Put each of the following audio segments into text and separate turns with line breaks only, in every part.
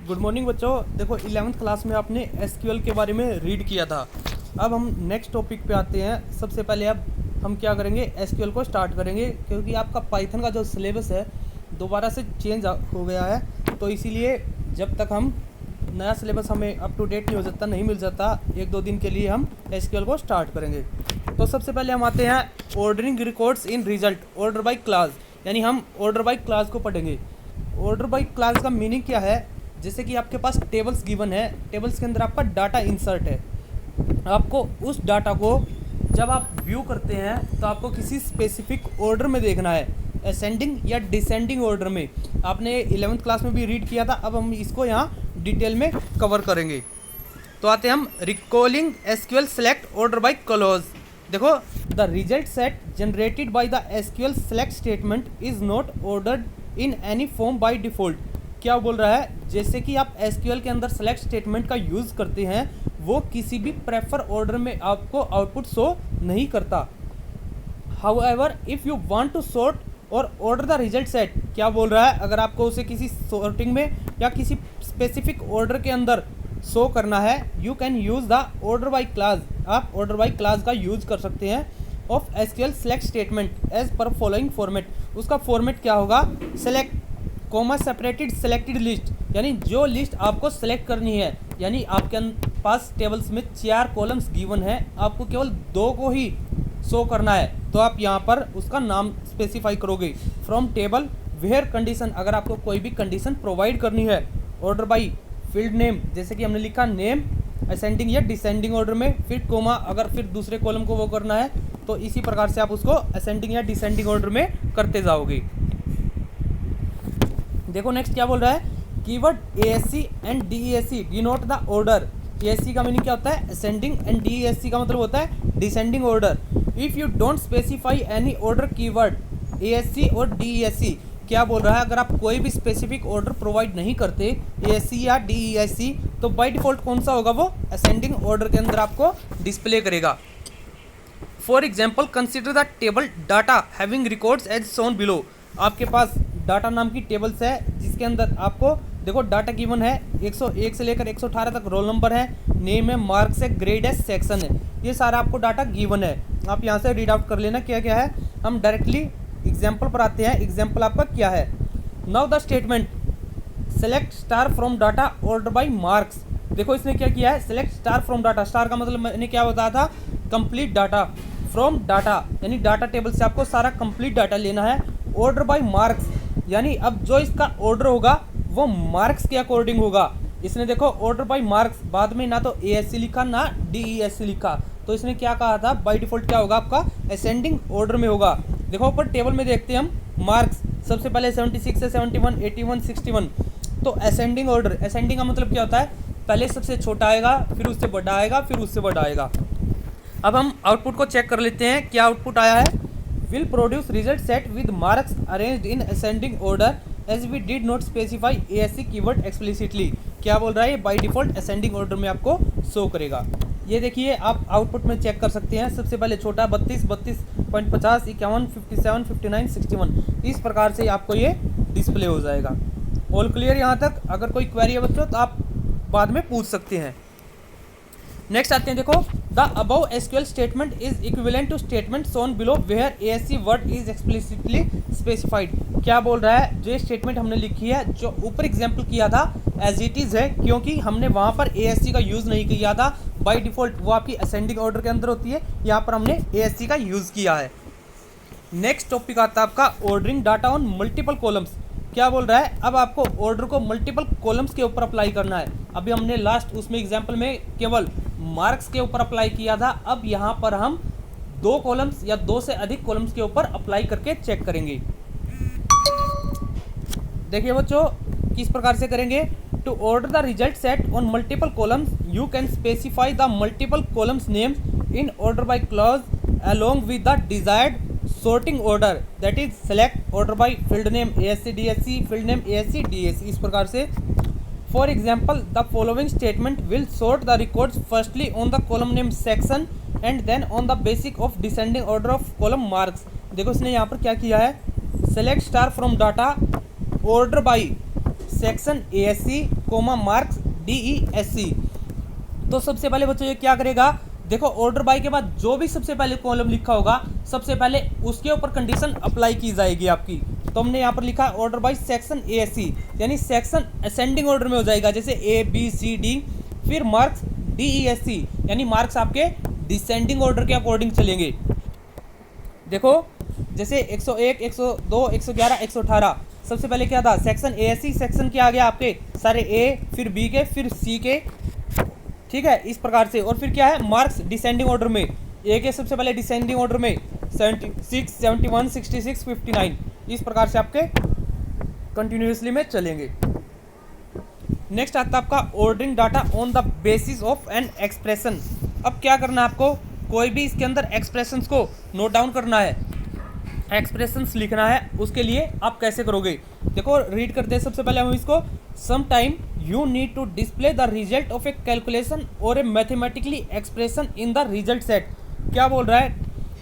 Good morning बच्चों। देखो 11th class में आपने एसक्यूएल के बारे में रीड किया था। अब हम नेक्स्ट टॉपिक पे आते हैं। सबसे पहले अब हम क्या करेंगे, एसक्यूएल को स्टार्ट करेंगे, क्योंकि आपका पाइथन का जो सिलेबस है दोबारा से चेंज हो गया है। तो इसीलिए जब तक हम नया सिलेबस हमें अप टू डेट नहीं हो जाता, नहीं मिल जाता, 1-2 दिन के लिए हम एसक्यूएल को स्टार्ट करेंगे। तो सबसे पहले हम आते हैं ordering records in result order by class, यानी हम ऑर्डर बाई क्लास को पढ़ेंगे। ऑर्डर बाई क्लास का मीनिंग क्या है? जैसे कि आपके पास टेबल्स गिवन है, टेबल्स के अंदर आपका डाटा इंसर्ट है। आपको उस डाटा को जब आप व्यू करते हैं तो आपको किसी स्पेसिफिक ऑर्डर में देखना है, असेंडिंग या डिसेंडिंग ऑर्डर में। आपने 11th क्लास में भी रीड किया था, अब हम इसको यहाँ डिटेल में कवर करेंगे। तो आते हैं हम recalling SQL select order by clause. देखो, the result set generated by the SQL select statement is not ordered in any form by default. क्या बोल रहा है? जैसे कि आप एसक्यूएल के अंदर सेलेक्ट स्टेटमेंट का यूज़ करते हैं, वो किसी भी प्रेफर ऑर्डर में आपको आउटपुट शो नहीं करता। However if you want to sort और ऑर्डर द रिजल्ट सेट, क्या बोल रहा है? अगर आपको उसे किसी सॉर्टिंग में या किसी स्पेसिफिक ऑर्डर के अंदर शो करना है, you can use the order by class. आप ऑर्डर बाई क्लास का यूज़ कर सकते हैं of SQL select statement as per following format. उसका फॉर्मेट क्या होगा? Select comma separated selected list, यानी जो लिस्ट आपको सेलेक्ट करनी है, यानी आपके पास टेबल्स में 4 कॉलम्स गिवन है, आपको केवल 2 को ही शो करना है, तो आप यहाँ पर उसका नाम स्पेसिफाई करोगे। फ्रॉम टेबल वेयर कंडीशन, अगर आपको कोई भी कंडीशन प्रोवाइड करनी है। ऑर्डर बाई फील्ड नेम, जैसे कि हमने लिखा नेम असेंडिंग या डिसेंडिंग ऑर्डर में, फिर कोमा अगर फिर दूसरे कॉलम को वो करना है, तो इसी प्रकार से आप उसको असेंडिंग या डिसेंडिंग ऑर्डर में करते जाओगे। देखो नेक्स्ट क्या बोल रहा है, keyword ASC and DESC denote the order. ASC का मीनिंग क्या होता है? असेंडिंग, एंड डीईएससी का मतलब होता है descending order. If you don't specify any order keyword ASC और डीईएससी, क्या बोल रहा है? अगर आप कोई भी स्पेसिफिक ऑर्डर प्रोवाइड नहीं करते एएससी या डीईएससी, तो बाय डिफॉल्ट कौन सा होगा? वो असेंडिंग ऑर्डर के अंदर आपको डिस्प्ले करेगा। For example consider the table data having records as shown below. आपके पास डाटा नाम की टेबल्स है, जिसके अंदर आपको देखो डाटा गिवन है, 101 से लेकर 118 तक रोल नंबर है, नेम है, मार्क्स है, ग्रेड है, सेक्शन है, ये सारा आपको डाटा गिवन है। आप यहाँ से रीड आउट कर लेना क्या क्या है। हम डायरेक्टली एग्जाम्पल पर आते हैं। एग्जाम्पल आपका क्या है? Now the statement select star from data order by marks. देखो इसने क्या किया है, select star from data. Star का मतलब मैंने क्या बताया था? Complete data. फ्रॉम डाटा यानी डाटा टेबल से आपको सारा कंप्लीट डाटा लेना है। ऑर्डर बाई मार्क्स, यानी अब जो इसका ऑर्डर होगा वो मार्क्स के अकॉर्डिंग होगा। इसने देखो ऑर्डर बाई मार्क्स, बाद में ना तो एएससी लिखा ना डीईएससी लिखा, तो इसने क्या कहा था? बाय डिफॉल्ट क्या होगा आपका? असेंडिंग ऑर्डर में होगा। देखो ऊपर टेबल में देखते हैं हम मार्क्स, सबसे पहले 76 से 71, 81, 61, तो असेंडिंग ऑर्डर। असेंडिंग का मतलब क्या होता है? पहले सबसे छोटा आएगा, फिर उससे बड़ा आएगा, फिर उससे बड़ा आएगा। अब हम आउटपुट को चेक कर लेते हैं, क्या आउटपुट आया है। will produce result set with marks arranged in ascending order as we did not specify ASC keyword explicitly। क्या बोल रहा है? बाय डिफॉल्ट असेंडिंग ऑर्डर में आपको शो करेगा। ये देखिए आप आउटपुट में चेक कर सकते हैं। सबसे पहले छोटा 32, 32.50, 51, 57, 59, 61, इस प्रकार से आपको ये डिस्प्ले हो जाएगा। ऑल क्लियर यहाँ तक? अगर कोई क्वेरी है बच्चों तो आप बाद में पूछ सकते हैं। नेक्स्ट आते हैं, देखो the above SQL statement is equivalent to statement shown below where ASC word is explicitly specified. क्या बोल रहा है? जो स्टेटमेंट हमने लिखी है, जो ऊपर एग्जाम्पल किया था, एज इट इज़ है, क्योंकि हमने वहाँ पर एएससी का यूज़ नहीं किया था। बाय डिफॉल्ट वो आपकी असेंडिंग ऑर्डर के अंदर होती है, यहाँ पर हमने एएससी का यूज़ किया है। नेक्स्ट टॉपिक आता है आपका ordering data on multiple columns. क्या बोल रहा है? अब आपको ऑर्डर को मल्टीपल कॉलम्स के ऊपर अप्लाई करना है। अभी हमने लास्ट उसमें एग्जाम्पल में केवल मार्क्स के ऊपर अप्लाई किया था, अब यहाँ पर हम 2 कॉलम्स या 2 से अधिक कॉलम्स के ऊपर अप्लाई करके चेक करेंगे। देखिए बच्चों किस प्रकार से करेंगे। To order the result set on multiple columns you can specify the multiple columns names in order by clause along with the desired sorting order, that is select order by field name ASC DSC, field name ASC DSC, इस प्रकार से। For example, the following statement will sort the records firstly on the column name section and then on the basis of descending order of column marks। देखो इसने यहाँ पर क्या किया है? select star from data order by section ASC comma marks DESC। तो सबसे पहले बच्चों ये क्या करेगा, देखो ऑर्डर बाय के बाद जो भी सबसे पहले कॉलम लिखा होगा सबसे पहले उसके ऊपर कंडीशन अप्लाई की जाएगी आपकी। तो हमने यहाँ पर लिखा ऑर्डर बाय सेक्शन ASC, यानी सेक्शन असेंडिंग ऑर्डर में हो जाएगा, जैसे ABCD, फिर मार्क्स DESC, यानी मार्क्स आपके डिसेंडिंग ऑर्डर के अकॉर्डिंग चलेंगे। देखो जैसे 101, 102, 111, 118, सबसे पहले क्या था, सेक्शन ASC, सेक्शन क्या आ गया आपके सारे A, फिर B के, फिर C के, ठीक है, इस प्रकार से। और फिर क्या है, मार्क्स डिसेंडिंग ऑर्डर में, ए के सबसे पहले डिसेंडिंग ऑर्डर में 76, 71, 66, 59, इस प्रकार से आपके कंटिन्यूसली में चलेंगे। नेक्स्ट आता है आपका ordering data on the basis of an expression. अब क्या करना है आपको, कोई भी इसके अंदर एक्सप्रेशंस को नोट डाउन करना है, एक्सप्रेशंस लिखना है, उसके लिए आप कैसे करोगे, देखो रीड करते हैं सबसे पहले हम इसको। Some time you need to display the result of a calculation और a mathematically expression in the result set. क्या बोल रहा है,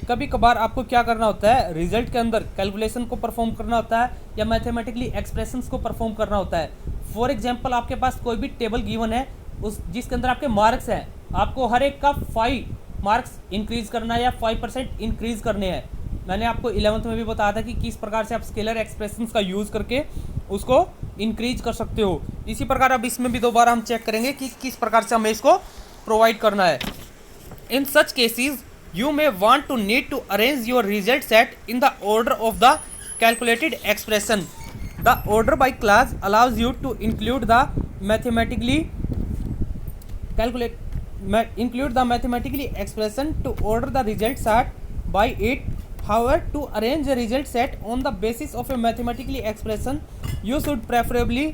कभी कभार आपको क्या करना होता है, रिजल्ट के अंदर कैलकुलेशन को परफॉर्म करना होता है या मैथमेटिकली एक्सप्रेशंस को परफॉर्म करना होता है। फॉर एग्जाम्पल आपके पास कोई भी टेबल गिवन है, उस जिसके अंदर आपके मार्क्स हैं, आपको हर एक का 5 मार्क्स इंक्रीज करना है या 5% इंक्रीज करने हैं। मैंने आपको 11th में भी बताया था कि किस प्रकार से आप स्केलर एक्सप्रेशंस का यूज़ करके उसको इंक्रीज कर सकते हो। इसी प्रकार अब इसमें भी दोबारा हम चेक करेंगे कि किस प्रकार से हमें इसको प्रोवाइड करना है। In such cases you may want to need to arrange your result set in the order of the calculated expression. The order by class allows you to include the mathematically expression to order the result set by it. However, to arrange a result set on the basis of a mathematical expression, you should preferably,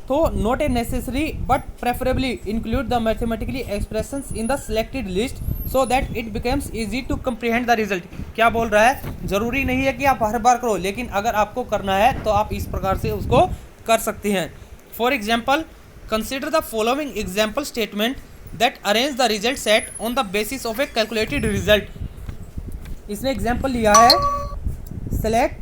though not a necessary, but preferably include the mathematical expressions in the selected list so that it becomes easy to comprehend the result। क्या बोल रहा है, जरूरी नहीं है कि आप हर बार करो, लेकिन अगर आपको करना है तो आप इस प्रकार से उसको कर सकते हैं। For example, consider the following example statement that arrange the result set on the basis of a calculated result। इसने एग्जाम्पल लिया है, select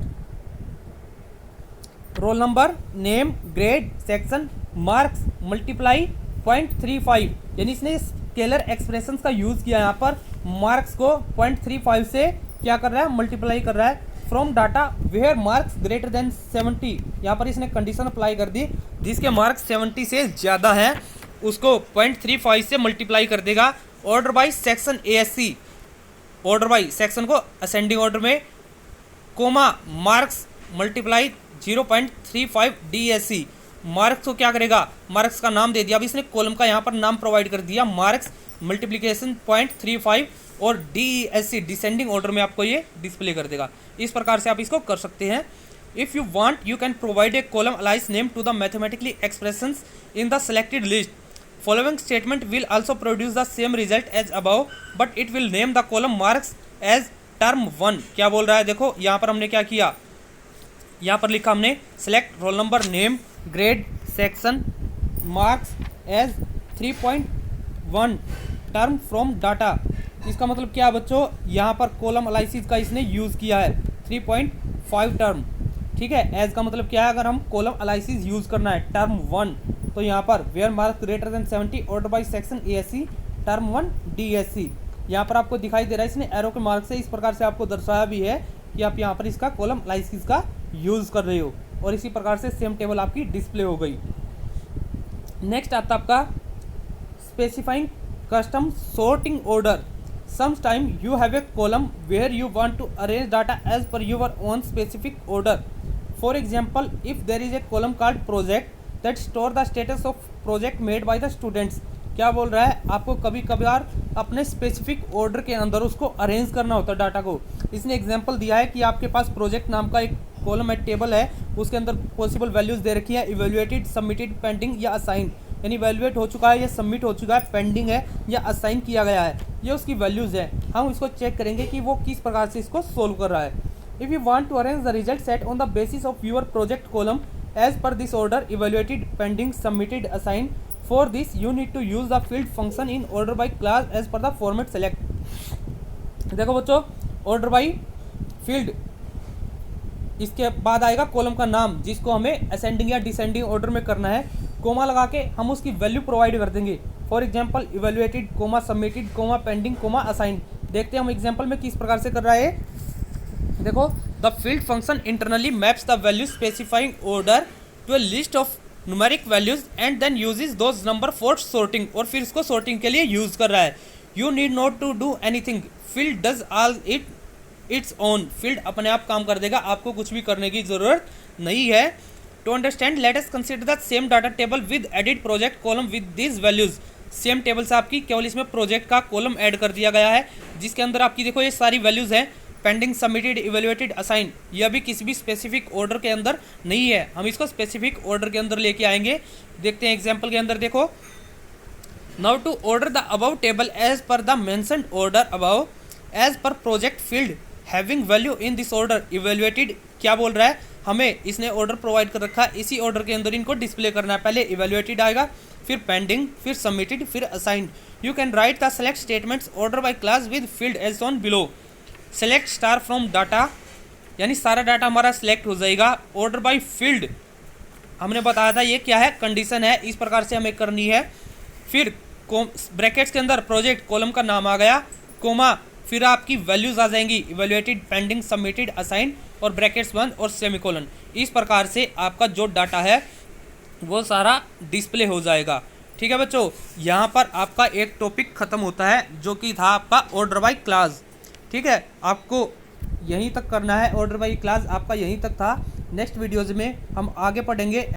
roll number, name, grade, section, marks, multiply 0.35, यानी इसने स्केलर एक्सप्रेशंस का यूज़ किया। यहाँ पर marks को 0.35 से क्या कर रहा है, मल्टीप्लाई कर रहा है। From data where marks greater than 70, यहाँ पर इसने कंडीशन अप्लाई कर दी, जिसके मार्क्स 70 से ज़्यादा हैं उसको 0.35 से मल्टीप्लाई कर देगा। Order by section ASC, order by section को असेंडिंग ऑर्डर में, comma marks multiply 0.35 DESC, marks को क्या करेगा, मार्क्स का नाम दे दिया। अब इसने कॉलम का यहाँ पर नाम प्रोवाइड कर दिया, मार्क्स मल्टीप्लिकेशन 0.35, और DESC डिसेंडिंग ऑर्डर में आपको ये डिस्प्ले कर देगा। इस प्रकार से आप इसको कर सकते हैं। If you want you can provide a column alias name to the mathematically expressions in the selected list. Following statement will also produce the same result as above, but it will name the column marks as term 1। क्या बोल रहा है, देखो यहाँ पर हमने क्या किया, यहाँ पर लिखा हमने select roll number, name, grade, section, marks as 3.1 term from data। इसका मतलब क्या बच्चों, यहाँ पर कॉलम एनालिसिस का इसने यूज़ किया है 3.5 टर्म, ठीक है। एज का मतलब क्या है, अगर हम कॉलम एनालिसिस यूज़ करना है टर्म 1, तो यहाँ पर where marks greater than 70 order by section ASC term 1 DSC। यहाँ पर आपको दिखाई दे रहा है, इसने एरो के मार्क से इस प्रकार से आपको दर्शाया भी है कि आप यहाँ पर इसका कॉलम एनालिसिस का यूज़ कर रहे हो, और इसी प्रकार से सेम टेबल आपकी डिस्प्ले हो गई। नेक्स्ट आता आपका specifying custom sorting order. Sometime you have a column where you want to arrange data as per your own specific order. For example, if there is a column called project that store the status of project made by the students। क्या बोल रहा है, आपको कभी कभार अपने specific order के अंदर उसको अरेंज करना होता है डाटा को। इसने एग्जांपल दिया है कि आपके पास प्रोजेक्ट नाम का एक कॉलम है, टेबल है, उसके अंदर पॉसिबल वैल्यूज़ दे रखी है, इवेल्युएटेड, सबमिटेड, पेंडिंग या असाइन, यानी इवेल्युएट हो चुका है या सबमिट हो चुका है, पेंडिंग है या असाइन किया गया है, ये उसकी वैल्यूज़ है। हम इसको चेक करेंगे कि वो किस प्रकार से इसको सोल्व कर रहा है। If you want to arrange the result set on the basis of your project column as per this order, evaluated, pending, submitted, assign, for this you need to use the field function in order by class as per the format select. देखो बच्चों, order by field इसके बाद आएगा column का नाम जिसको हमें ascending या डिसेंडिंग ऑर्डर में करना है। कोमा लगा के हम उसकी वैल्यू प्रोवाइड कर देंगे। For example evaluated comma submitted comma pending comma assign. देखते हैं हम एग्जांपल में किस प्रकार से कर रहा है। देखो, the field function internally maps the value specifying order to a list of numeric values and then uses those number for sorting, और फिर इसको सॉर्टिंग के लिए यूज कर रहा है। You need not to do anything, field does all its own. Field अपने आप काम कर देगा, आपको कुछ भी करने की जरूरत नहीं है। To understand let us consider the same data table with edit project column with this values. Same table से आपकी केवल इसमें प्रोजेक्ट का कॉलम ऐड कर दिया गया है जिसके अंदर आपकी देखो ये सारी वैल्यूज हैं, पेंडिंग सबमिटेड इवेल्युएटेड असाइन। यह भी किसी भी स्पेसिफिक ऑर्डर के अंदर नहीं है, हम इसको स्पेसिफिक ऑर्डर के अंदर लेके आएंगे। देखते हैं एग्जाम्पल के अंदर। देखो, now to order the above table as per the mentioned order above as per project field having value in this order evaluated. क्या बोल रहा है, हमें इसने ऑर्डर प्रोवाइड कर रखा है, इसी ऑर्डर के अंदर इनको डिस्प्ले करना है। पहले इवेल्युएटेड आएगा, फिर पेंडिंग, फिर सबमिटेड, फिर assigned. You can write the select statements order by class with field as on below. Select star from data, यानी सारा डाटा हमारा सिलेक्ट हो जाएगा। ऑर्डर बाय फील्ड हमने बताया था ये क्या है, कंडीशन है, इस प्रकार से हमें करनी है। फिर ब्रैकेट्स के अंदर प्रोजेक्ट कॉलम का नाम आ गया, कोमा, फिर आपकी वैल्यूज आ जाएंगी इवेल्युएटेड पेंडिंग सबमिटेड असाइन और ब्रैकेट्स बंद और सेमीकोलन। इस प्रकार से आपका जो डाटा है वो सारा डिस्प्ले हो जाएगा। ठीक है बच्चों, यहाँ पर आपका एक टॉपिक खत्म होता है जो कि था आपका ऑर्डर बाय क्लास। ठीक है, आपको यहीं तक करना है, ऑर्डर बाय क्लास आपका यहीं तक था। नेक्स्ट वीडियोज़ में हम आगे पढ़ेंगे